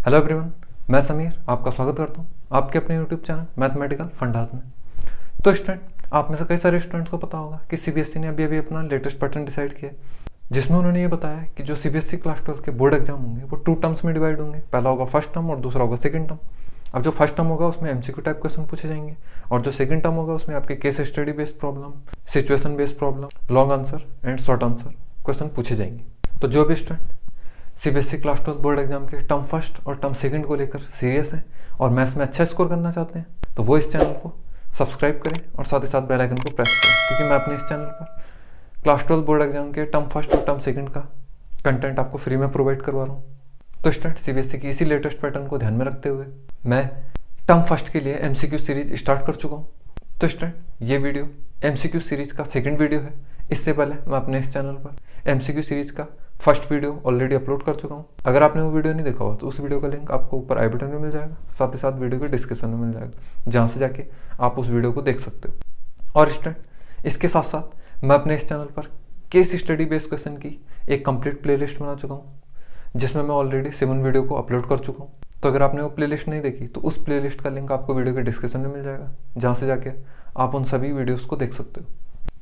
Hello everyone, मैं समीर आपका स्वागत करता हूँ आपके अपने यूट्यूब चैनल मैथमेटिकल फंडास में। तो स्टूडेंट, आप में से कई सारे स्टूडेंट्स को पता होगा कि सीबीएसई ने अभी अपना लेटेस्ट पैटर्न डिसाइड किया, जिसमें उन्होंने ये बताया कि जो सीबीएसई क्लास 12 के बोर्ड एग्जाम होंगे वो 2 टर्म्स में डिवाइड होंगे। पहला होगा फर्स्ट टर्म और दूसरा होगा सेकंड टर्म। अब जो फर्स्ट टर्म होगा उसमें एमसीक्यू टाइप क्वेश्चन पूछे जाएंगे और जो सेकंड टर्म होगा उसमें आपके case study based problem, situation based problem, long answer and short answer question पूछे जाएंगे। तो जो भी student CBSE class 12 board exam के टर्म फर्स्ट और टर्म सेकंड को लेकर सीरियस हैं और मैथ्स में अच्छा स्कोर करना चाहते हैं तो वो इस चैनल को सब्सक्राइब करें और साथ ही साथ बेल आइकन को प्रेस करें, क्योंकि मैं अपने इस चैनल पर क्लास 12 बोर्ड एग्जाम के टर्म फर्स्ट और टर्म सेकंड का कंटेंट आपको फ्री में प्रोवाइड करवा रहा हूँ। तो स्टूडेंट, सीबीएसई की इसी लेटेस्ट पैटर्न को ध्यान में रखते हुए मैं टर्म फर्स्ट के लिए एमसीक्यू सीरीज स्टार्ट कर चुका हूँ। तो स्टूडेंट, ये वीडियो एमसीक्यू सीरीज का सेकंड वीडियो है। इससे पहले मैं अपने इस चैनल पर एमसीक्यू सीरीज का फर्स्ट वीडियो ऑलरेडी अपलोड कर चुका हूँ। अगर आपने वो वीडियो नहीं देखा हो तो उस वीडियो का लिंक आपको ऊपर आई बटन में मिल जाएगा, साथ ही साथ वीडियो के डिस्क्रिप्शन में मिल जाएगा, जहाँ से जाके आप उस वीडियो को देख सकते हो। और स्टूडेंट, इसके साथ साथ मैं अपने इस चैनल पर केस स्टडी बेस्ड क्वेश्चन की एक कंप्लीट प्लेलिस्ट बना चुका हूँ, जिसमें मैं ऑलरेडी 7 वीडियो को अपलोड कर चुका हूँ। तो अगर आपने वो प्लेलिस्ट नहीं देखी तो उस प्लेलिस्ट का लिंक आपको वीडियो के डिस्क्रिप्शन में मिल जाएगा, जहाँ से जाके आप उन सभी वीडियोस को देख सकते हो।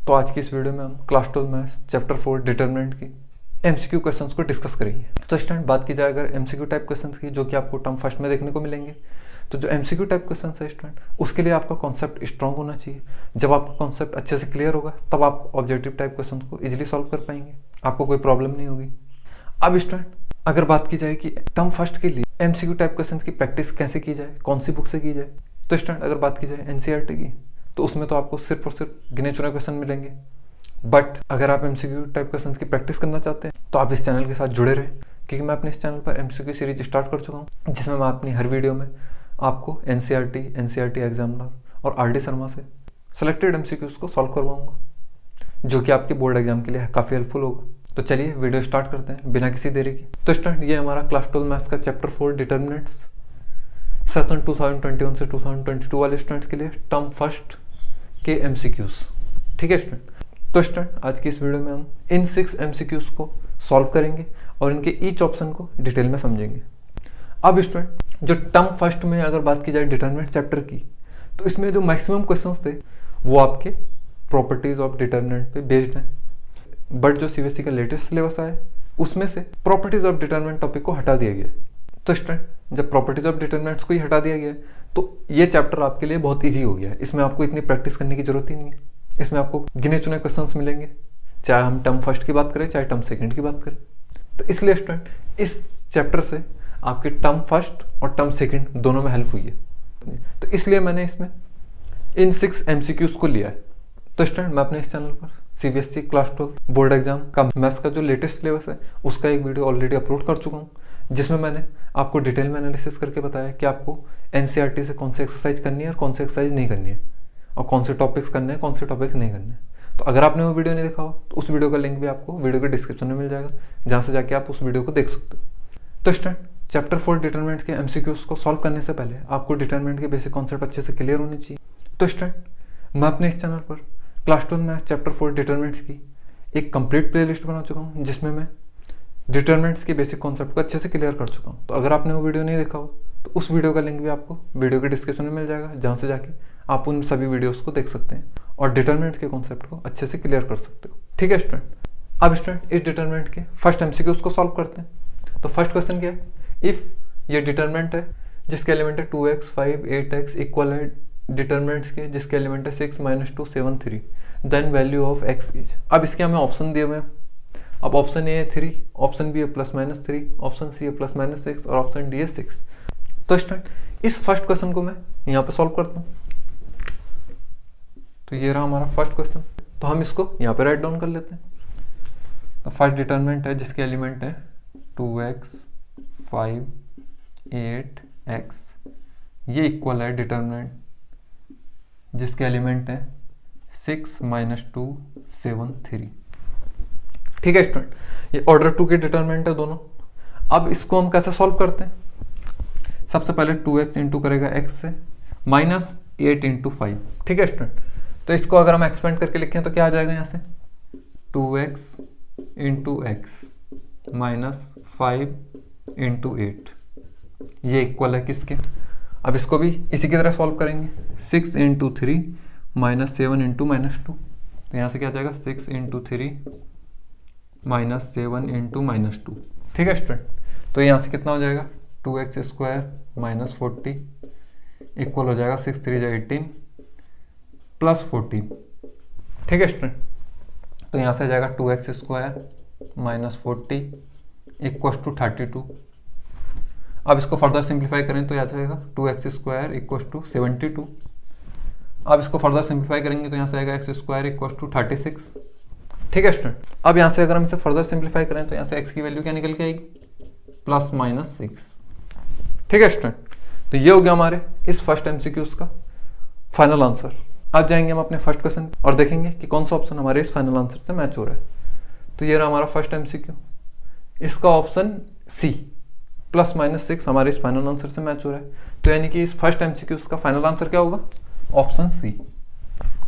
तो आज की इस वीडियो में हम क्लास 12 मैथ्स चैप्टर 4 डिटरमिनेंट की एमसीक्यू क्वेश्चंस को डिस्कस करेंगे। तो स्टूडेंट, बात की जाए अगर एमसीक्यू टाइप क्वेश्चंस की, जो कि आपको टर्म फर्स्ट में देखने को मिलेंगे, तो जो एमसीक्यू टाइप क्वेश्चंस है स्टूडेंट, उसके लिए आपका कॉन्सेप्ट स्ट्रांग होना चाहिए। जब आपका कॉन्सेप्ट अच्छे से क्लियर होगा तब आप ऑब्जेक्टिव टाइप क्वेश्चंस को इजीली सॉल्व कर पाएंगे, आपको कोई प्रॉब्लम नहीं होगी। अब स्टूडेंट, अगर बात की जाए कि टर्म फर्स्ट के लिए एमसीक्यू टाइप क्वेश्चंस की प्रैक्टिस कैसे की जाए, कौन सी बुक से की जाए, तो स्टूडेंट अगर बात की जाए एनसीईआरटी की, तो उसमें तो आपको सिर्फ और सिर्फ गिने चुने क्वेश्चन मिलेंगे। बट अगर आप एमसीक्यू टाइप क्वेश्चंस की प्रैक्टिस करना चाहते हैं तो आप इस चैनल के साथ जुड़े रहें, क्योंकि मैं अपने इस चैनल पर एमसीक्यू सीरीज स्टार्ट कर चुका हूँ, जिसमें मैं अपनी हर वीडियो में आपको एनसीईआरटी एग्जामिनर और आरडी शर्मा से सिलेक्टेड एमसीक्यूज को सॉल्व करवाऊंगा, जो कि आपके बोर्ड एग्जाम के लिए काफ़ी हेल्पफुल होगा। तो चलिए वीडियो स्टार्ट करते हैं बिना किसी देरी की। तो स्टूडेंट, ये हमारा क्लास 12 मैथ्स का चैप्टर 4 डिटरमिनेंट्स सेशन 2021 से 2022 वाले स्टूडेंट्स के लिए टर्म फर्स्ट के एमसीक्यूज। ठीक है स्टूडेंट, तो स्टूडेंट आज की इस वीडियो में हम इन 6 एमसीक्यूज को सॉल्व करेंगे और इनके ईच ऑप्शन को डिटेल में समझेंगे। अब स्टूडेंट, जो टर्म फर्स्ट में अगर बात की जाए डिटरमिनेंट चैप्टर की, तो इसमें जो मैक्सिमम क्वेश्चंस थे वो आपके प्रॉपर्टीज ऑफ डिटरमिनेंट पे बेस्ड हैं। बट जो सीबीएसई का लेटेस्ट सिलेबस आया उसमें से प्रॉपर्टीज ऑफ डिटरमिनेंट टॉपिक को हटा दिया गया। तो स्टूडेंट, जब प्रॉपर्टीज ऑफ डिटरमिनेंट्स को ही हटा दिया गया तो ये चैप्टर आपके लिए बहुत ईजी हो गया है। इसमें आपको इतनी प्रैक्टिस करने की जरूरत ही नहीं है। इसमें आपको गिने चुने क्वेश्चंस मिलेंगे, चाहे हम टर्म फर्स्ट की बात करें चाहे टर्म सेकंड की बात करें। तो इसलिए स्टूडेंट, इस चैप्टर से आपके टर्म फर्स्ट और टर्म सेकंड दोनों में हेल्प हुई है। तो इसलिए मैंने इसमें इन 6 एमसीक्यूज को लिया है। तो स्टूडेंट, मैं अपने इस चैनल पर सीबीएसई क्लास 12 बोर्ड एग्जाम का मैथ्स का जो लेटेस्ट सिलेबस है उसका एक वीडियो ऑलरेडी अपलोड कर चुका हूँ, जिसमें मैंने आपको डिटेल में एनालिसिस करके बताया कि आपको एनसीईआरटी से कौन सी एक्सरसाइज करनी है और कौन सी एक्सरसाइज नहीं करनी है, और कौन से टॉपिक्स करने हैं कौन से टॉपिक्स नहीं करने हैं। तो अगर आपने वो वीडियो नहीं देखा हो तो उस वीडियो का लिंक भी आपको वीडियो के डिस्क्रिप्शन में मिल जाएगा, जहाँ से जाके आप उस वीडियो को देख सकते हो। तो स्टूडेंट, चैप्टर 4 डिटरमिनेंट के एमसीक्यूज को सॉल्व करने से पहले आपको डिटरमिनेंट के बेसिक कॉन्सेप्ट अच्छे से क्लियर होने चाहिए। तो स्टूडेंट, मैं अपने इस चैनल पर क्लास 12 मैथ्स चैप्टर 4 डिटरमिनेंट्स की एक कंप्लीट प्लेलिस्ट बना चुका हूँ, जिसमें मैं डिटरमिनेंट्स के बेसिक कॉन्सेप्ट को अच्छे से क्लियर कर चुका हूँ। तो अगर आपने वो वीडियो नहीं देखा हो तो उस वीडियो का लिंक भी आपको वीडियो के डिस्क्रिप्शन में मिल जाएगा, जहाँ से जाके आप उन सभी वीडियोस को देख सकते हैं और डिटरमिनेंट्स के कॉन्सेप्ट को अच्छे से क्लियर कर सकते हो। ठीक है स्टूडेंट, अब स्टूडेंट इस डिटरमिनेंट के फर्स्ट एमसीक्यूज को सॉल्व करते हैं। तो फर्स्ट क्वेश्चन क्या है, इफ ये डिटरमिनेंट है जिसके एलिमेंट है 2x 5 8x इक्वल है डिटरमिनेंट्स के जिसके एलिमेंट है 6 -2 7 3, then value of x is. अब इसके हमें ऑप्शन दिए हुए हैं। अब ऑप्शन ए है 3, ऑप्शन बी है +-3, ऑप्शन सी है +-6 और ऑप्शन डी है 6। तो स्टूडेंट, इस फर्स्ट क्वेश्चन को मैं यहाँ पे सॉल्व करता हूँ। तो ये रहा हमारा फर्स्ट क्वेश्चन, तो हम इसको यहाँ पे राइट डाउन कर लेते हैं। तो फर्स्ट डिटरमिनेंट है जिसके एलिमेंट है 2x 5 8x, ये इक्वल है डिटरमिनेंट जिसके एलिमेंट है 6 -2 7 3। ठीक है स्टूडेंट, ये ऑर्डर 2 के डिटरमिनेंट है दोनों। अब इसको हम कैसे सॉल्व करते हैं, सबसे पहले 2x इंटू करेगा x से -8 इंटू 5। ठीक है स्टूडेंट, तो इसको अगर हम एक्सपेंड करके लिखें तो क्या आ जाएगा यहाँ से 2x इंटू एक्स -5 इंटू 8। ये इक्वल है किसके, अब इसको भी इसी की तरह सॉल्व करेंगे। 6 इंटू 3 माइनस 7 इंटू -2, तो यहाँ से क्या आ जाएगा 6 इंटू 3 माइनस 7 इंटू -2। ठीक है स्टूडेंट, तो यहाँ से कितना हो जाएगा 2x² माइनस 40 इक्वल हो जाएगा 6 3 18 प्लस 14। ठीक है स्टूडेंट, तो यहाँ से आ जाएगा 2x² माइनस 40 इक्वल टू 32। अब इसको फर्दर सिंप्लीफाई करें तो यहाँ से आएगा 2x² इक्वल टू 72। अब इसको फर्दर सिंप्लीफाई करेंगे तो यहाँ से आएगा x² इक्वल टू 36। ठीक है स्टूडेंट, अब यहाँ से अगर हम इसे फर्दर सिंप्लीफाई करें तो यहाँ से x की वैल्यू क्या निकल के आएगी +-6। ठीक है स्टूडेंट, तो ये हो गया हमारे इस फर्स्ट MCQs का फाइनल आंसर। अब जाएंगे हम अपने फर्स्ट क्वेश्चन और देखेंगे कि कौन सा ऑप्शन हमारे इस फाइनल आंसर से मैच हो रहा है। तो ये रहा हमारा फर्स्ट MCQ, इसका ऑप्शन C +-6 हमारे इस फाइनल आंसर से मैच हो रहा है। तो यानी कि इस फर्स्ट MCQ का फाइनल आंसर क्या होगा, ऑप्शन C।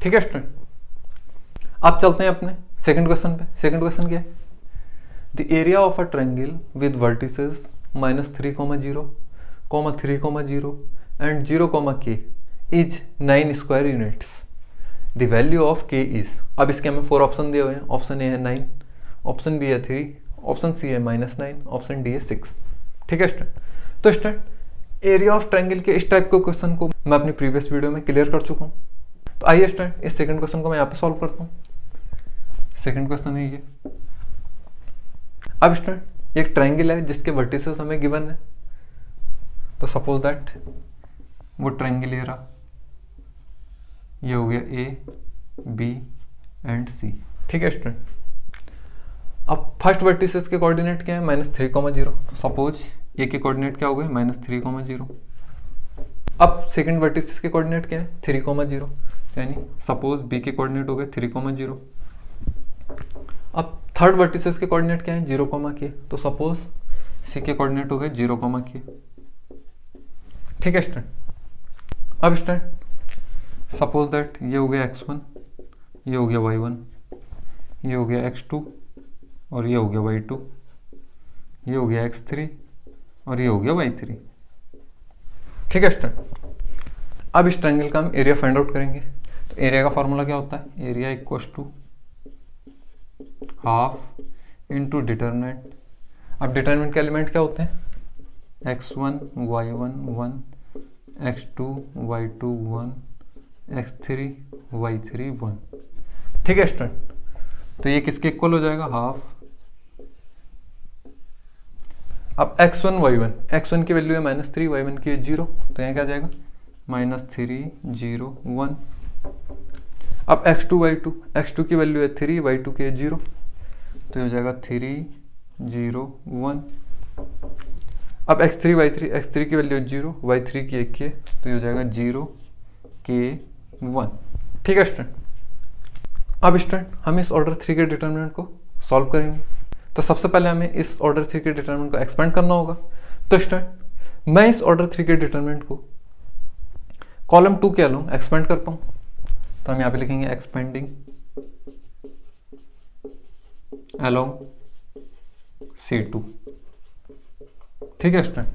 ठीक है स्टूडेंट, अब चलते हैं अपने सेकंड क्वेश्चन पे। सेकंड क्वेश्चन क्या है, the area of a triangle with vertices -3, 0, 3, 0 and 0, k is 9 square units. The value of k is, अब इसके हमें 4 ऑप्शन दिए हुए हैं। ऑप्शन ए है 9, ऑप्शन बी है 3, ऑप्शन सी है -9, ऑप्शन डी है 6। ठीक है स्टूडेंट, तो स्टूडेंट एरिया ऑफ ट्रायंगल के इस टाइप के क्वेश्चन को मैं अपनी प्रीवियस वीडियो में क्लियर कर चुका हूँ। तो आइए स्टूडेंट इस सेकंड क्वेश्चन को मैं यहाँ पे सॉल्व करता हूँ। सेकंड क्वेश्चन है ये। अब स्टूडेंट एक ट्रायंगल है जिसके वर्टिसेस हमें गिवन है। तो सपोज दैट वो ट्रायंगल ये हो गया A, B एंड C। ठीक है स्टूडेंट, अब फर्स्ट वर्टिसेस के कोऑर्डिनेट क्या है -3, 0। तो सपोज ए के कोऑर्डिनेट क्या हो गए -3, 0। अब सेकंड वर्टिसेस के कोऑर्डिनेट क्या है 3, 0, यानी सपोज बी के कोऑर्डिनेट हो गए 3, 0। अब थर्ड वर्टिसेस के कोऑर्डिनेट क्या है 0, k। तो सपोज सी के कोऑर्डिनेट हो गए 0, k। ठीक है स्टूडेंट, अब स्टूडेंट सपोज दैट ये हो गया x1, ये हो गया y1, ये हो गया x2 और ये हो गया y2, ये हो गया x3 और ये हो गया y3। ठीक है स्टूडेंट, अब इस ट्रायंगल का हम एरिया फाइंड आउट करेंगे। तो एरिया का फॉर्मूला क्या होता है, area equals to half into determinant. अब डिटरमिनेंट के एलिमेंट क्या होते हैं x1 y1 1, x2 y2 1, x3 y3 1। ठीक है स्टूडेंट, तो ये किसके इक्वल हो जाएगा हाफ। अब x1 y1, x1 की वैल्यू है -3, y1 की है 0, तो यहाँ क्या आ जाएगा -3 0 1। अब x2 y2, x2 की वैल्यू है 3, y2 की है 0, तो ये हो जाएगा 3 0 1। अब x3 y3, x3 की वैल्यू है 0, y3 की 1 की है, तो ये हो जाएगा 0 k 1। ठीक है स्टूडेंट, अब स्टूडेंट हम इस ऑर्डर 3 के डिटरमिनेंट को सॉल्व करेंगे। तो सबसे पहले हमें इस ऑर्डर 3 के डिटरमिनेंट को एक्सपेंड करना होगा। तो स्टूडेंट मैं इस ऑर्डर 3 के डिटरमिनेंट को कॉलम 2 के अलोंग एक्सपेंड करता हूँ। तो हम यहाँ पे लिखेंगे एक्सपेंडिंग अलोंग C2। ठीक है स्टूडेंट,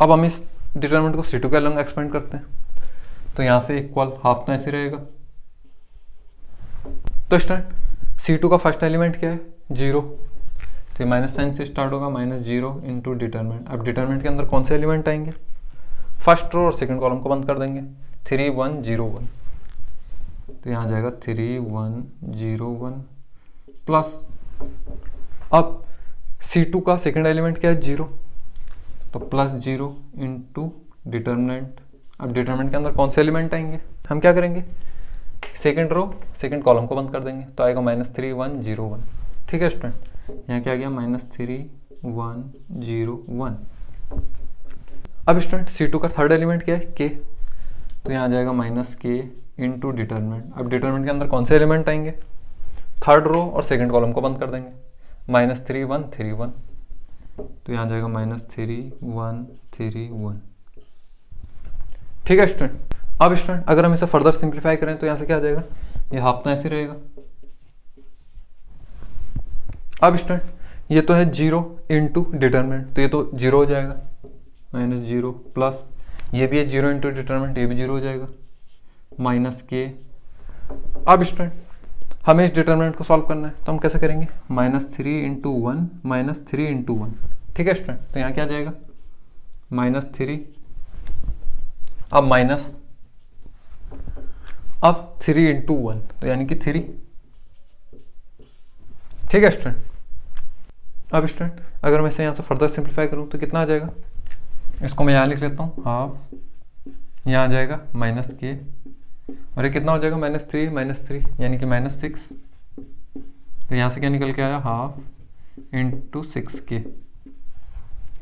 अब हम इस डिटरमिनेंट को C2 के अलोंग एक्सपेंड करते हैं। तो यहाँ से इक्वल हाफ तो ऐसे रहेगा। तो स्टूडेंट C2 का फर्स्ट एलिमेंट क्या है 0, तो माइनस साइन से स्टार्ट होगा -0 इंटू डिटरमिनेंट। अब डिटरमिनेंट के अंदर कौन से एलिमेंट आएंगे, फर्स्ट रो और सेकंड कॉलम को बंद कर देंगे 3 1 0 1। तो यहाँ जाएगा 3 1 0 1 प्लस, अब C2 का सेकंड एलिमेंट क्या है 0, तो +0 इंटू डिटरमिनेंट। अब डिटरमिनेंट के अंदर कौन से एलिमेंट आएंगे, हम क्या करेंगे सेकंड रो सेकंड कॉलम को बंद कर देंगे, तो आएगा -3 1 0 1। ठीक है स्टूडेंट, यहाँ क्या आ गया -3 1 0 1। अब स्टूडेंट C2 का थर्ड एलिमेंट क्या है k, तो यहाँ आ जाएगा -k इंटू डिटरमिनेंट। अब डिटरमिनेंट के अंदर कौन से एलिमेंट आएंगे, थर्ड रो और सेकंड कॉलम को बंद कर देंगे -3 1 3 1, तो यहाँ जाएगा -3 1 3 1। ठीक है स्टूडेंट, अब स्टूडेंट अगर हम इसे फर्दर सिंप्लीफाई करें तो यहाँ से क्या आ जाएगा, ये हाफ तो ऐसे रहेगा। अब स्टूडेंट ये तो है 0 इंटू डिटरमिनेंट, तो ये तो 0 हो जाएगा। माइनस 0 प्लस ये भी है 0 इंटू डिटरमिनेंट, ये भी 0 हो जाएगा, माइनस के। अब स्टूडेंट हमें इस डिटरमिनेंट को सॉल्व करना है, तो हम कैसे करेंगे, -3 इंटू 1 -3 इंटू 1। ठीक है स्टूडेंट, तो यहाँ क्या आ जाएगा, -3, अब माइनस, अब 3 इंटू 1, तो यानी कि 3। ठीक है स्टूडेंट, अब स्टूडेंट अगर मैं इसे यहाँ से फर्दर सिंप्लीफाई करूँ तो कितना आ जाएगा, इसको मैं यहाँ लिख लेता हूँ, हाफ, यहाँ आ जाएगा माइनस के, और ये कितना हो जाएगा, -3 यानी कि -6। तो यहाँ से क्या निकल के आया, हाफ इंटू 6 के।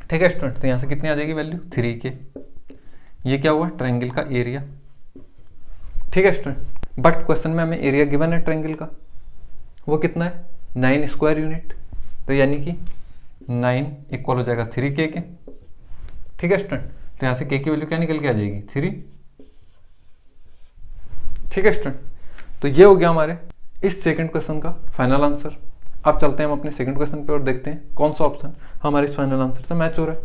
ठीक है स्टूडेंट, तो यहाँ से कितनी आ जाएगी वैल्यू, 3 के। ये क्या हुआ, ट्रायंगल का एरिया। ठीक है स्टूडेंट, बट क्वेश्चन में हमें एरिया गिवन है ट्रायंगल का, वो कितना है, 9 स्क्वायर यूनिट। तो यानी कि 9 इक्वल हो जाएगा 3 के। ठीक है स्टूडेंट, तो यहाँ से के की वैल्यू क्या निकल के आ जाएगी, 3। ठीक है स्टूडेंट, तो ये हो गया हमारे इस सेकंड क्वेश्चन का फाइनल आंसर। अब चलते हैं हम अपने सेकंड क्वेश्चन पे और देखते हैं कौन सा ऑप्शन हमारे इस फाइनल आंसर से मैच हो रहा है।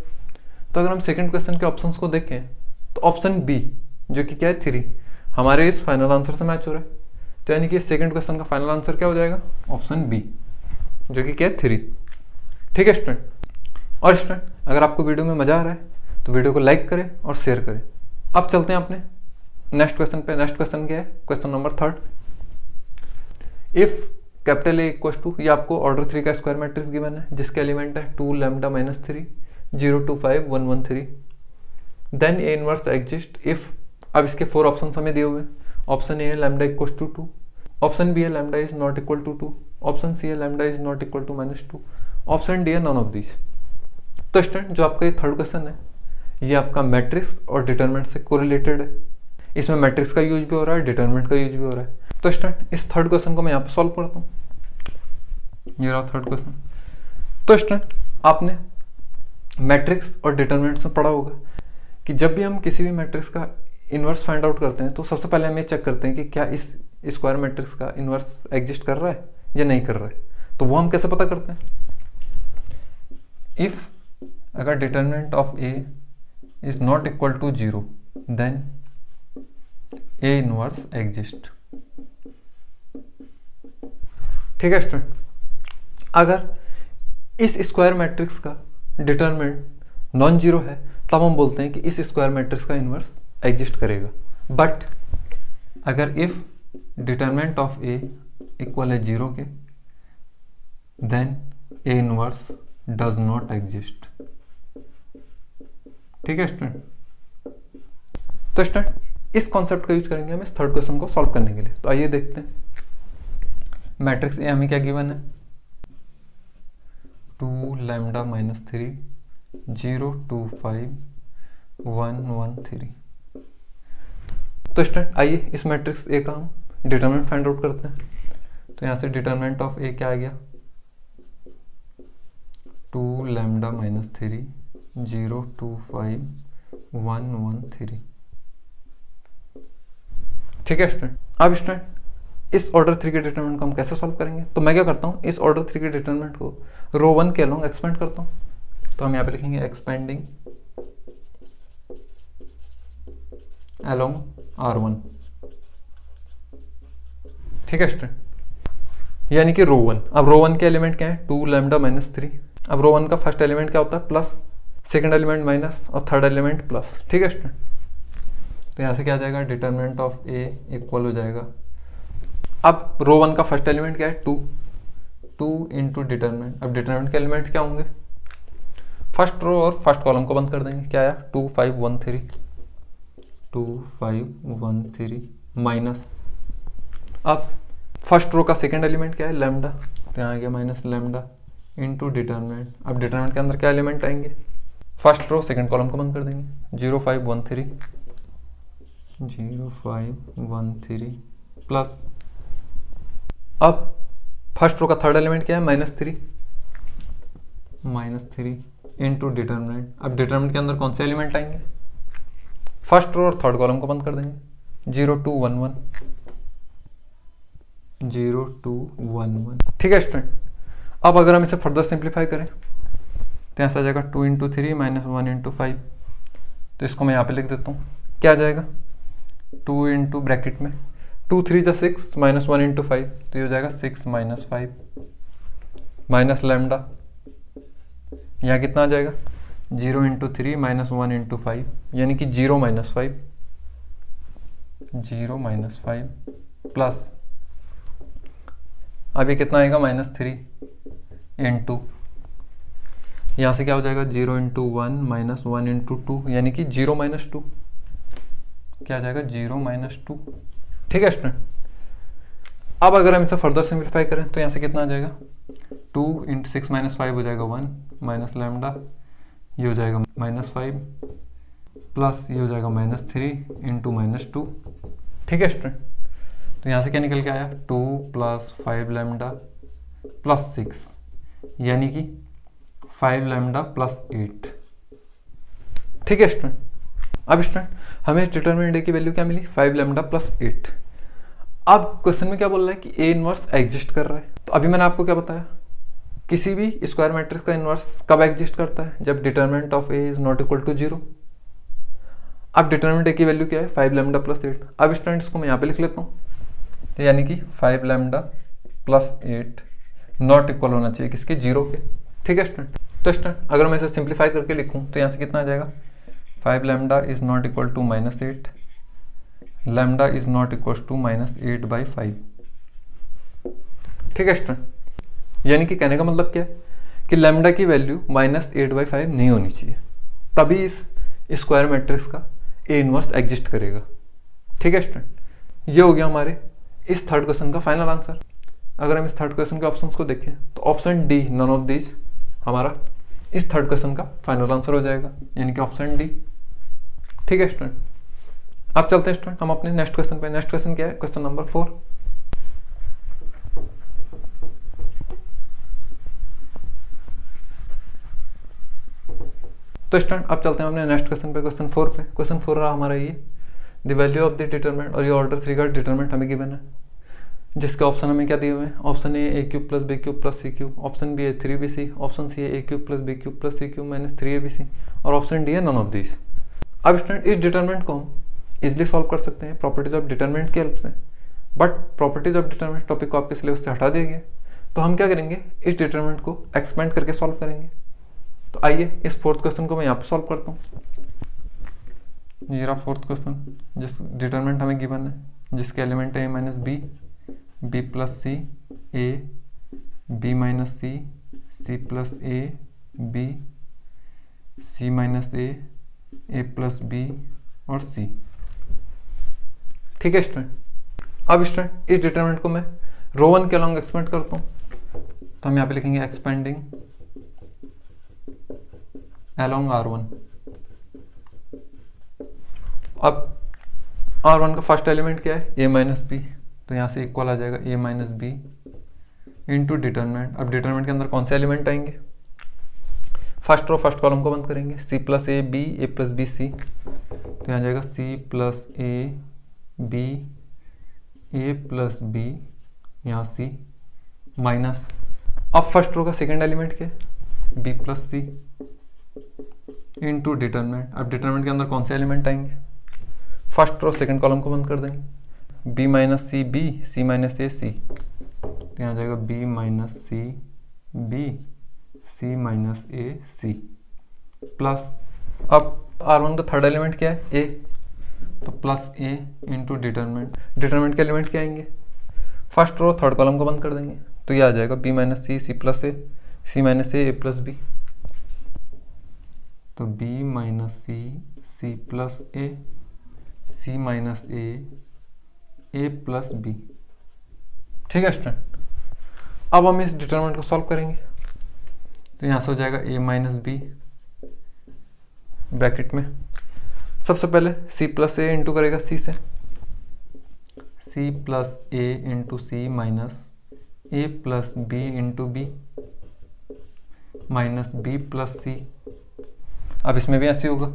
तो अगर हम सेकंड क्वेश्चन के ऑप्शंस को देखें तो ऑप्शन बी जो कि क्या है, 3, हमारे इस फाइनल आंसर से मैच हो रहा है। तो यानी कि इस सेकंड क्वेश्चन का फाइनल आंसर क्या हो जाएगा, ऑप्शन बी जो कि क्या है, 3। ठीक है स्टूडेंट, और स्टूडेंट अगर आपको वीडियो में मजा आ रहा है तो वीडियो को लाइक करें और शेयर करें। अब चलते हैं अपने नेक्स्ट क्वेश्चन पे। नेक्स्ट क्वेश्चन क्या है, question number 3। If capital A equal to, ये आपको ऑर्डर 3 का स्क्वायर मैट्रिक्स गिवन है जिसके एलिमेंट है 2 lambda -3 0 2 5 1 1 3, then A inverse exist if. अब इसके 4 ऑप्शन हमें दिए हुए हैं। ऑप्शन ए है lambda equal to 2, option B है lambda is not equal to 2, option C है lambda is not equal to -2, option D है नन ऑफ दीज। तो स्टूडेंट जो आपका ये थर्ड क्वेश्चन है ये आपका मैट्रिक्स और डिटरमिनेंट से कोरिलेटेड है। इसमें मैट्रिक्स का यूज भी हो रहा है, डिटरमिनेंट का यूज भी हो रहा है। तो स्टूडेंट इस थर्ड क्वेश्चन को मैं यहाँ पे सॉल्व करता हूँ। ये रहा थर्ड क्वेश्चन। तो स्टूडेंट आपने मैट्रिक्स और डिटरमिनेंट से पढ़ा होगा कि जब भी हम किसी भी मैट्रिक्स का इन्वर्स फाइंड आउट करते हैं तो सबसे पहले हम ये चेक करते हैं कि क्या इस स्क्वायर मैट्रिक्स का इन्वर्स एग्जिस्ट कर रहा है या नहीं कर रहा है। तो वो हम कैसे पता करते हैं, इफ अगर determinant of A is not equal to 0 then A inverse exist. ठीक है स्टूडेंट, अगर इस स्क्वायर मैट्रिक्स का डिटरमिनेंट नॉन जीरो है तब हम बोलते हैं कि इस स्क्वायर मैट्रिक्स का इनवर्स एग्जिस्ट करेगा। बट अगर if determinant of A equal है 0 के then A inverse does not exist. ठीक है स्टूडेंट, तो स्टूडेंट इस कॉन्सेप्ट का यूज करेंगे हम इस थर्ड क्वेश्चन को सॉल्व करने के लिए। तो आइए देखते हैं। मैट्रिक्स ए हमें क्या गिवन है, 2 लैम्डा -3 0 2 5 1 1 3। तो स्टूडेंट आइए इस मैट्रिक्स ए का हम डिटरमिनेंट फाइंड आउट करते हैं। तो यहाँ से डिटरमिनेंट ऑफ ए क्या आ गया, 2 लैम्डा -3 0 2 5 1 1 3। ठीक है स्टूडेंट, अब स्टूडेंट इस ऑर्डर 3 के डिटरमिनेंट को हम कैसे सॉल्व करेंगे। तो मैं क्या करता हूँ, इस ऑर्डर 3 के डिटरमिनेंट को रो 1 के अलोंग एक्सपेंड करता हूँ। तो हम यहाँ पे लिखेंगे एक्सपेंडिंग अलोंग R1। ठीक है स्टूडेंट, यानी कि रो 1। अब रो 1 के एलिमेंट क्या है, 2 लैम्डा -3। अब रो 1 का फर्स्ट एलिमेंट क्या होता है, प्लस, सेकंड एलिमेंट माइनस और थर्ड एलिमेंट प्लस। ठीक है स्टूडेंट, तो यहाँ से क्या आ जाएगा, डिटरमिनेंट ऑफ ए इक्वल हो जाएगा। अब रो 1 का फर्स्ट एलिमेंट क्या है, 2 इंटू डिटरमिनेंट। अब डिटरमिनेंट के एलिमेंट क्या होंगे, फर्स्ट रो और फर्स्ट कॉलम को बंद कर देंगे। क्या आया, 2 5 1 3 2 5 1 3 माइनस। अब फर्स्ट रो का सेकंड एलिमेंट क्या है, लैम्डा। तो यहाँ आ गया माइनस लैम्डा इंटू डिटरमिनेंट। अब डिटरमिनेंट के अंदर क्या एलिमेंट आएंगे, फर्स्ट रो सेकंड कॉलम को बंद कर देंगे। 0 5 1 3 0 5 1 3 प्लस। अब फर्स्ट रो का थर्ड एलिमेंट क्या है, -3 इंटू डिटरमिनेंट। अब डिटरमिनेंट के अंदर कौन से एलिमेंट आएंगे, फर्स्ट रो और थर्ड कॉलम को बंद कर देंगे। 0 2 1 1 0 2 1 1। ठीक है स्टूडेंट, अब अगर हम इसे फर्दर सिंप्लीफाई करें तो यहाँ से आ जाएगा 2 इंटू 3 -1 इंटू 5 तो इसको मैं यहाँ पे लिख देता हूँ, क्या आ जाएगा 2 इंटू ब्रैकेट में 2 3 जा 6 माइनस 1 इंटू 5, तो ये हो जाएगा 6 माइनस 5 माइनस लैम्डा, यहाँ कितना आ जाएगा 0 इंटू 3 माइनस 1 इंटू 5, यानी कि 0 माइनस 5 प्लस अब ये कितना आएगा -3 इंटू, यहाँ से क्या हो जाएगा 0 इंटू 1 माइनस 1 इंटू 2, यानी कि 0 माइनस 2, क्या आ जाएगा 0 माइनस 2। ठीक है स्टूडेंट, अब अगर हम इसे फर्दर सिंप्लीफाई करें तो यहाँ से कितना आ जाएगा 2 इंटू 6 माइनस 5 हो जाएगा 1 माइनस लैम्डा, ये हो जाएगा -5 प्लस ये हो जाएगा -3 इंटू -2। ठीक है स्टूडेंट, तो यहाँ से क्या निकल के आया 2 प्लस 5 लैम्डा प्लस 6, यानी कि 5 लैम्डा प्लस 8। ठीक है स्टूडेंट, अब स्टूडेंट हमें डिटरमिनेंट ए की वैल्यू क्या मिली 5 लैम्डा प्लस 8। अब क्वेश्चन में क्या बोल रहा है कि ए इनवर्स एग्जिस्ट कर रहा है, तो अभी मैंने आपको क्या बताया, किसी भी स्क्वायर मैट्रिक्स का इनवर्स कब एग्जिस्ट करता है, जब determinant of A is not equal to 0। अब डिटरमिनेंट ए की वैल्यू क्या है 5 लैम्डा प्लस 8। अब स्टूडेंट इसको मैं यहाँ पे लिख लेता हूँ, तो यानी कि 5 लैम्डा प्लस 8 नॉट इक्वल होना चाहिए किसके 0 के। ठीक है स्टूडेंट, तो स्टूडेंट अगर मैं इसे सिंप्लीफाई करके लिखूँ तो यहाँ से कितना आ जाएगा 5 lambda is not equal to -8, lambda is not equal to -8/5। ठीक है स्टूडेंट, यानी कि कहने का मतलब क्या है कि लैम्डा की वैल्यू -8/5 नहीं होनी चाहिए, तभी इस स्क्वायर मैट्रिक्स का ए इनवर्स एग्जिस्ट करेगा। ठीक है स्टूडेंट, ये हो गया हमारे इस थर्ड क्वेश्चन का फाइनल आंसर। अगर हम इस थर्ड क्वेश्चन के ऑप्शंस को देखें तो option D none of these हमारा इस थर्ड क्वेश्चन का फाइनल आंसर हो जाएगा, यानी कि ऑप्शन डी। ठीक है स्टूडेंट, अब चलते हैं स्टूडेंट हम अपने नेक्स्ट क्वेश्चन पे। नेक्स्ट क्वेश्चन क्या है, क्वेश्चन नंबर 4। तो स्टूडेंट अब चलते हैं अपने नेक्स्ट क्वेश्चन पे, क्वेश्चन 4 पे। क्वेश्चन 4 रहा हमारा ये, the value of the determinant, और ये ऑर्डर 3 का डिटरमिनेंट हमें गिवन है, जिसके ऑप्शन हमें क्या दिए हुए हैं, option A cube plus B cube plus C cube, option B है 3bc, ऑप्शन सी है A cube plus B cube plus C cube minus 3abc, और ऑप्शन डी है नन ऑफ दिस। अब स्टूडेंट इस डिटरमिनेंट को हम easily solve कर सकते हैं प्रॉपर्टीज ऑफ डिटरमिनेंट की हेल्प से, but properties of determinant topic को आपके सिलेबस से हटा दिया गया, तो हम क्या करेंगे इस डिटरमिनेंट को एक्सपेंड करके सॉल्व करेंगे। तो आइए इस फोर्थ क्वेश्चन को मैं यहाँ पे सॉल्व करता हूँ। ये रहा फोर्थ क्वेश्चन, जिस डिटरमिनेंट हमें गिवन है, जिसके एलिमेंट है a minus B, B plus C, A, B minus C, C plus A, B, C minus A plus B और सी। ठीक है स्टूडेंट, अब स्टूडेंट इस डिटरमिनेंट को मैं रो 1 के अलॉन्ग एक्सपेंड करता हूँ, तो हम यहाँ पे लिखेंगे एक्सपेंडिंग along R1। अब R1 का फर्स्ट एलिमेंट क्या है a माइनस बी, तो यहाँ से इक्वल आ जाएगा a minus B into determinant. अब डिटरमिनेंट के अंदर कौन से एलिमेंट आएंगे, फर्स्ट रो फर्स्ट कॉलम को बंद करेंगे, c plus A B, A plus B C, तो यहाँ जाएगा c plus A B, A plus B, यहाँ c माइनस। अब फर्स्ट रो का सेकेंड एलिमेंट क्या है b plus C into determinant. अब डिटरमिनेंट के अंदर कौन से एलिमेंट आएंगे, फर्स्ट रो सेकंड कॉलम को बंद कर देंगे, b minus C B, C minus ए सी, तो यहाँ जाएगा b minus C B, C minus ए सी प्लस। अब R1 का थर्ड एलिमेंट क्या है a, तो plus a into determinant. Determinant के एलिमेंट क्या आएंगे, फर्स्ट रो थर्ड कॉलम को बंद कर देंगे, तो ये आ जाएगा b minus C, C plus A, C minus A plus B, तो b minus C, C plus A, C minus A plus B. ठीक है स्टूडेंट, अब हम इस डिटरमिनेंट को सॉल्व करेंगे, तो यहाँ से हो जाएगा a माइनस बी ब्रैकेट में, सबसे पहले c प्लस ए इंटू करेगा c से, c plus A into C minus A plus B into B minus B plus C. अब इसमें भी ऐसे होगा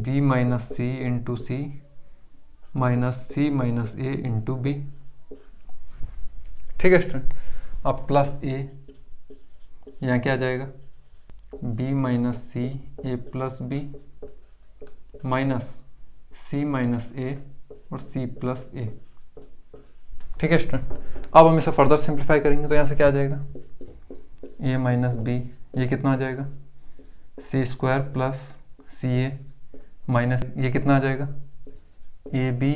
b minus C into C minus C minus A into B. ठीक है student, अब प्लस ए, यहाँ क्या आ जाएगा b माइनस सी ए plus B minus C minus ए और सी प्लस ए। ठीक है स्टूडेंट, अब हम इसे फर्दर सिंप्लीफाई करेंगे तो यहाँ से क्या आ जाएगा, ए माइनस बी, ये कितना आ जाएगा C square plus C A minus ये कितना आ जाएगा A B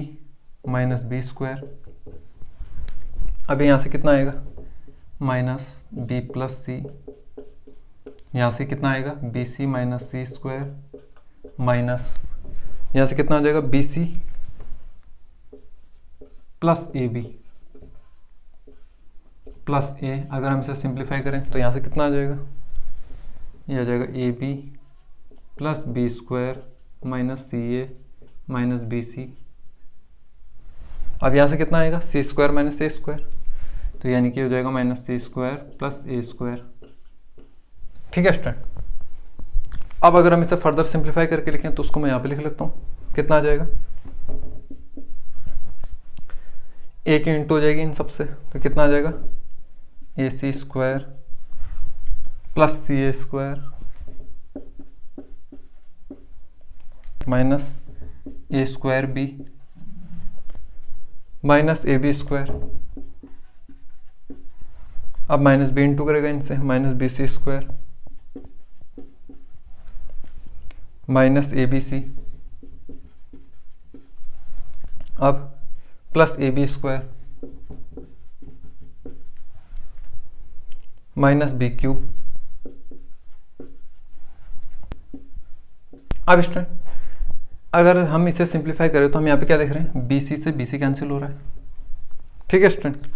minus B square. अब यहाँ से कितना आएगा माइनस बी प्लस सी, यहाँ से कितना आएगा B C minus C square minus यहाँ से कितना आ जाएगा B C plus A B plus A. अगर हम इसे सिंप्लीफाई करें तो यहाँ से कितना आ जाएगा, ये आ जाएगा A B plus B square minus C A minus B C. अब यहाँ से कितना आएगा C square minus A square, तो यानी कि हो जाएगा minus C square plus A square. ठीक है स्टूडेंट, अब अगर हम इसे फर्दर सिंप्लीफाई करके लिखें तो उसको मैं यहाँ पे लिख लेता हूँ, कितना आ जाएगा ए की इंटू हो जाएगी इन सबसे, तो कितना आ जाएगा A C square plus C A square minus A square B minus A B square. अब माइनस बी इंटू करेगा इनसे, minus B C square minus A B C, अब plus A B square minus B cube. अब student अगर हम इसे simplify करें तो हम यहाँ पे क्या देख रहे हैं, बी सी से बी सी कैंसिल हो रहा है। ठीक है स्टूडेंट,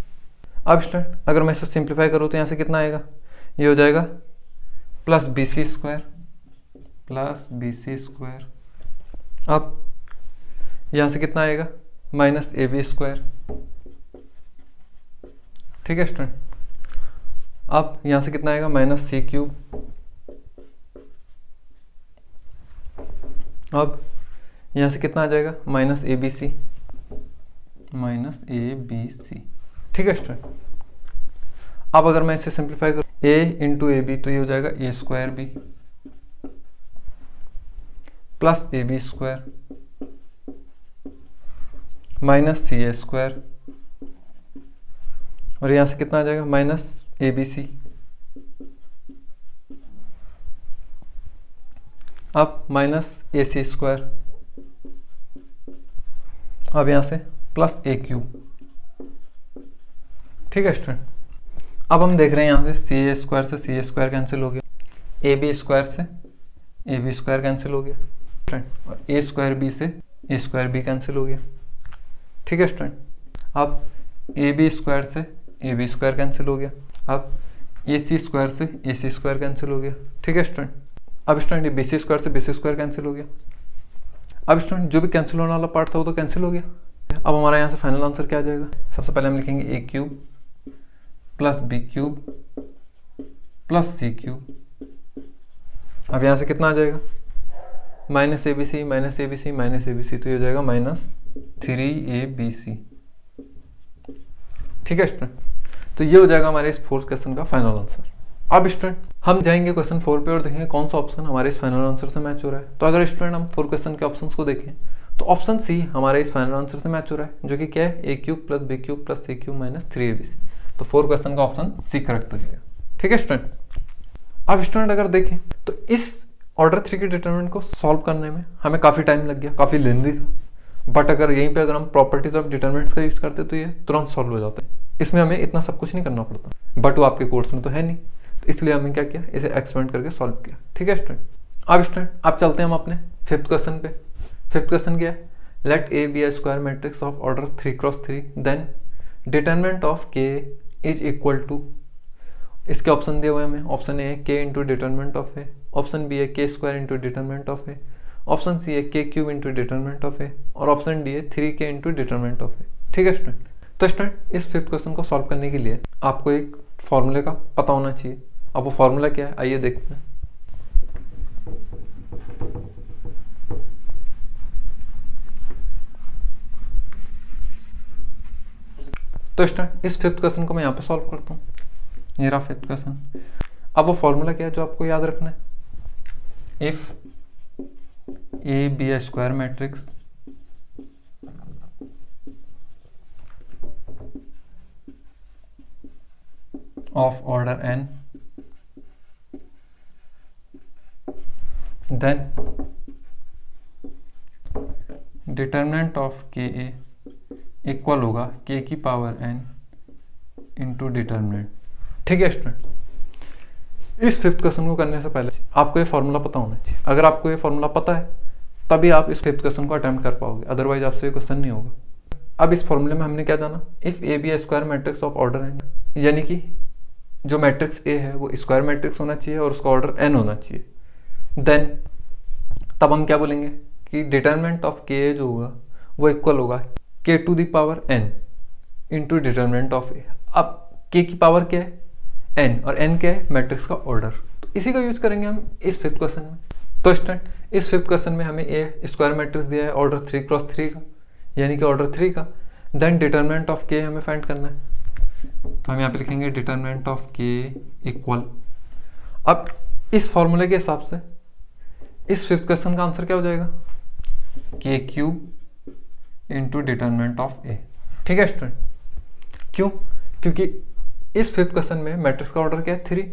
अब स्टूडेंट अगर मैं इसे सिंप्लीफाई करूँ तो यहाँ से कितना आएगा, ये हो जाएगा plus B C square plus B C square. अब यहाँ से कितना आएगा माइनस ए बी स्क्वायर। ठीक है स्टूडेंट, अब यहाँ से कितना आएगा माइनस सी क्यूब। अब यहाँ से कितना आ जाएगा minus A B C minus A B C. ठीक है स्टूडेंट, अब अगर मैं इसे सिंप्लीफाई करूँ ए इंटू ए बी तो ये हो जाएगा A square B plus A B square minus C A square और यहाँ से कितना आ जाएगा माइनस ए बी सी। अब माइनस ए सी स्क्वायर, अब यहाँ से प्लस ए क्यूब। ठीक है स्टूडेंट, अब हम देख रहे हैं यहाँ से सी ए स्क्वायर से सी ए स्क्वायर कैंसिल हो गया, ए बी स्क्वायर से ए बी स्क्वायर कैंसिल हो गया स्टूडेंट, और ए स्क्वायर बी से ए स्क्वायर बी कैंसिल हो गया। ठीक है स्टूडेंट, अब ए बी स्क्वायर से ए बी स्क्वायर कैंसिल हो गया, अब ए सी स्क्वायर से ए सी स्क्वायर कैंसिल हो गया। ठीक है स्टूडेंट, अब स्टूडेंट बी सी स्क्वायर से बी सी स्क्वायर कैंसिल हो गया। अब स्टूडेंट जो भी कैंसिल होने वाला पार्ट था वो तो कैंसिल हो गया। अब हमारा यहाँ से फाइनल आंसर क्या आ जाएगा, सबसे पहले हम लिखेंगे A cube plus B cube plus C cube. अब यहाँ से कितना आ जाएगा minus A B C minus A B C minus A B C, तो ये हो जाएगा माइनस 3ab। ठीक है स्टूडेंट, तो ये हो जाएगा हमारे इस फोर्थ क्वेश्चन का फाइनल आंसर। अब स्टूडेंट हम जाएंगे क्वेश्चन 4 पे और देखेंगे कौन सा ऑप्शन हमारे इस फाइनल आंसर से मैच हो रहा है। तो अगर स्टूडेंट हम 4 क्वेश्चन के ऑप्शंस को देखें तो ऑप्शन सी हमारे इस फाइनल आंसर से मैच हो रहा है, जो कि क्या है A cube plus B cube plus C cube minus 3abc। तो 4 क्वेश्चन का ऑप्शन सी करेक्ट हो जाएगा। ठीक है स्टूडेंट, अब स्टूडेंट अगर देखें तो इस ऑर्डर 3 के डिटरमिनेंट को सॉल्व करने में हमें काफ़ी टाइम लग गया, काफ़ी लेंदी था, बट अगर यहीं पे अगर हम प्रॉपर्टीज ऑफ डिटरमिनेंट्स का यूज करते तो ये तुरंत सॉल्व हो जाता है। इसमें हमें इतना सब कुछ नहीं करना पड़ता, बट वो आपके कोर्स में तो है नहीं, तो इसलिए हमने क्या किया, इसे एक्सपेंड करके सॉल्व किया। ठीक है स्टूडेंट, अब स्टूडेंट आप चलते हैं हम अपने 5th क्वेश्चन पे। 5th क्वेश्चन क्या है, let A B A square matrix of order 3x3 then determinant of K is equal to. इसके ऑप्शन दिए हुए हमें, ऑप्शन ए है K into determinant of A, option B है K square into determinant of A, option C है K cube into determinant of A, और option D है 3k into determinant of ए। ठीक है स्टूडेंट, तो स्टूडेंट इस 5th question को solve करने के लिए आपको एक फॉर्मूले का पता होना चाहिए। अब वो फॉर्मूला क्या है आइए देखते हैं। तो स्टूडेंट इस 5th क्वेश्चन को मैं यहाँ पे सॉल्व करता हूँ, ये रहा 5th क्वेश्चन। अब वो फॉर्मूला क्या है जो आपको याद रखना है, if A B A square matrix of order n, then determinant of ka equal होगा k की पावर n इंटू डिटर्मिनेंट। ठीक है स्टूडेंट, इस फिफ्थ क्वेश्चन को करने से पहले आपको ये फॉर्मूला पता होना चाहिए। अगर आपको ये फॉर्मूला पता है तभी आप इस फिफ्थ क्वेश्चन को अटेम्प्ट कर पाओगे, अदरवाइज आपसे ये क्वेश्चन नहीं होगा। अब इस फॉर्मूले में हमने क्या जाना, if A B A square matrix of order n, यानी कि जो मैट्रिक्स ए है वो स्क्वायर मैट्रिक्स होना चाहिए और उसका ऑर्डर n होना चाहिए। देन तब हम क्या बोलेंगे कि डिटर्मिनेंट ऑफ के जो होगा वो इक्वल होगा k to the power n into determinant of A. अब k की पावर क्या है, n, और n क्या है, मैट्रिक्स का ऑर्डर। तो इसी का यूज करेंगे हम इस फिफ्थ क्वेश्चन में। तो स्टूडेंट इस फिफ्थ क्वेश्चन में हमें ए स्क्वायर मैट्रिक्स दिया है ऑर्डर 3x3 का, यानी कि ऑर्डर 3 का। देन डिटर्मिनेंट ऑफ के हमें फाइंड करना है, तो हम यहाँ पे लिखेंगे डिटर्मिनेंट ऑफ के इक्वल। अब इस फॉर्मूले के हिसाब से इस फिफ्थ क्वेश्चन का आंसर क्या हो जाएगा, के क्यूब इंटू डिटर्मिनेंट ऑफ ए। ठीक है स्टूडेंट, क्यों, क्योंकि इस फिफ्थ क्वेश्चन में मैट्रिक्स का ऑर्डर क्या है 3,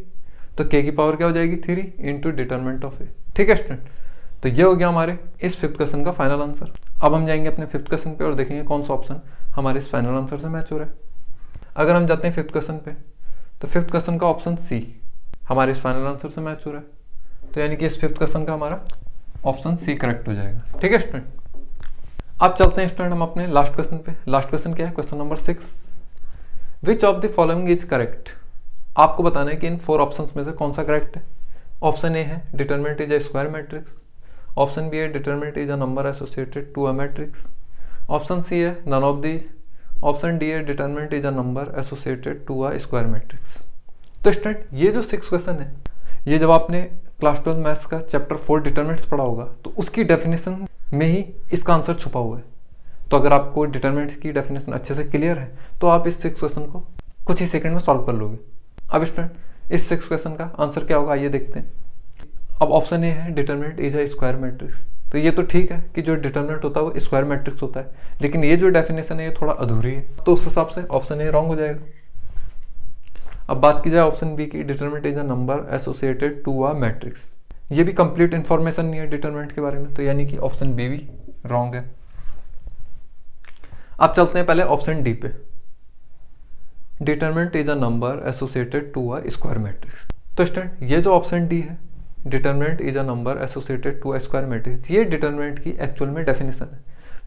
तो के की पावर क्या हो जाएगी 3 इंटू डिटर्मिनेंट ऑफ ए। ठीक है स्टूडेंट, तो ये हो गया हमारे इस फिफ्थ क्वेश्चन का फाइनल आंसर। अब हम जाएंगे अपने फिफ्थ क्वेश्चन पे और देखेंगे कौन सा ऑप्शन हमारे इस फाइनल आंसर से मैच हो रहा है। अगर हम जाते हैं फिफ्थ क्वेश्चन पे, तो फिफ्थ क्वेश्चन का ऑप्शन सी हमारे इस फाइनल आंसर से मैच हो रहा है, तो यानी कि इस फिफ्थ क्वेश्चन का हमारा ऑप्शन सी करेक्ट हो जाएगा। ठीक है स्टूडेंट, अब चलते हैं स्टूडेंट हम अपने लास्ट क्वेश्चन पे। लास्ट क्वेश्चन क्या है, question number 6, which of the following is correct. आपको बताना है कि इन 4 ऑप्शंस में से कौन सा करेक्ट है। ऑप्शन ए है determinant is a square matrix, option B है determinant is a number associated to a matrix, option C है none of these, option D है determinant is a number associated to a square matrix. तो student ये जो 6 question है, ये जब आपने क्लास 12 मैथ्स का चैप्टर 4 डिटर्मिनेंट्स पढ़ा होगा तो उसकी डेफिनेशन में ही इसका आंसर छुपा हुआ है। तो अगर आपको डिटर्मिनेंट्स की डेफिनेशन अच्छे से क्लियर है तो आप इस 6 क्वेश्चन को कुछ ही सेकंड में सॉल्व कर लोगे। अब स्टूडेंट इस 6 क्वेश्चन का आंसर क्या होगा, आइए देखते हैं। अब ऑप्शन ए है determinant is a square matrix, तो ये तो ठीक है कि जो डिटर्मिनेंट होता है वो स्क्वायर मैट्रिक्स होता है, लेकिन ये जो डेफिनेशन है ये थोड़ा अधूरी है, तो उस हिसाब से ऑप्शन ए रॉन्ग हो जाएगा। अब बात की जाए ऑप्शन बी की, determinant is a number associated to a matrix, ये भी कंप्लीट इन्फॉर्मेशन नहीं है डिटर्मिनेंट के बारे में, तो यानी कि ऑप्शन बी भी रॉन्ग है। अब चलते हैं पहले ऑप्शन डी पे, determinant is a number associated to a square matrix. तो स्टूडेंट ये जो ऑप्शन डी है, determinant is a number associated to a square matrix, ये डिटर्मिनेंट की एक्चुअल में डेफिनेशन है,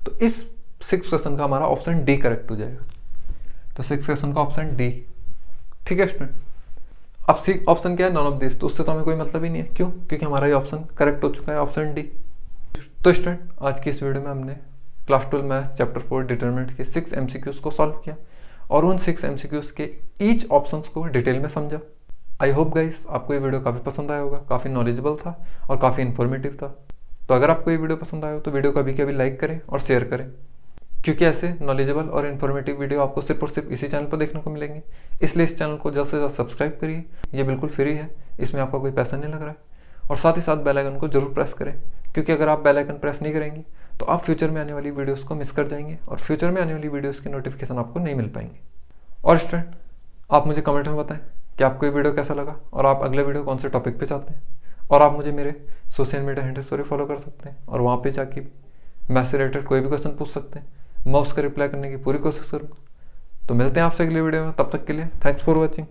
तो इस 6 क्वेश्चन का हमारा ऑप्शन डी करेक्ट हो जाएगा। तो 6 क्वेश्चन का ऑप्शन डी। ठीक है स्टूडेंट, अब सी ऑप्शन क्या है, नन ऑफ दिस, तो उससे तो हमें कोई मतलब ही नहीं है, क्यों, क्योंकि हमारा ये ऑप्शन करेक्ट हो चुका है, ऑप्शन डी। तो स्टूडेंट आज की इस वीडियो में हमने क्लास 12 मैथ्स चैप्टर 4 डिटर्मिनेंट के 6 MCQs को सॉल्व किया और उन 6 MCQs के ईच ऑप्शंस को डिटेल में समझा। आई होप गाइस आपको ये वीडियो काफ़ी पसंद आया होगा, काफ़ी नॉलेजेबल था और काफ़ी इन्फॉर्मेटिव था। तो अगर आपको ये वीडियो पसंद आया हो तो वीडियो को अभी लाइक करें और शेयर करें, क्योंकि ऐसे नॉलेजेबल और इन्फॉर्मेटिव वीडियो आपको सिर्फ और सिर्फ इसी चैनल पर देखने को मिलेंगे। इसलिए इस चैनल को जल्द से जल्द सब्सक्राइब करिए, ये बिल्कुल फ्री है, इसमें आपका कोई पैसा नहीं लग रहा है। और साथ ही साथ बेल आइकन को जरूर प्रेस करें, क्योंकि अगर आप बेल आइकन प्रेस नहीं करेंगे तो आप फ्यूचर में आने वाली वीडियोस को मिस कर जाएंगे और फ्यूचर में आने वाली वीडियोस की नोटिफिकेशन आपको नहीं मिल पाएंगे। और स्टूडेंट आप मुझे कमेंट में बताएं कि आपको ये वीडियो कैसा लगा और आप अगले वीडियो कौन से टॉपिक पे चाहते हैं। और आप मुझे मेरे सोशल मीडिया हैंडल्स पर फॉलो कर सकते हैं और वहाँ पे जाके मैथ्स से रिलेटेड कोई भी क्वेश्चन पूछ सकते हैं, मैं उसका रिप्लाई करने की पूरी कोशिश करूँगा। तो मिलते हैं आपसे अगले वीडियो में, तब तक के लिए थैंक्स फॉर वॉचिंग।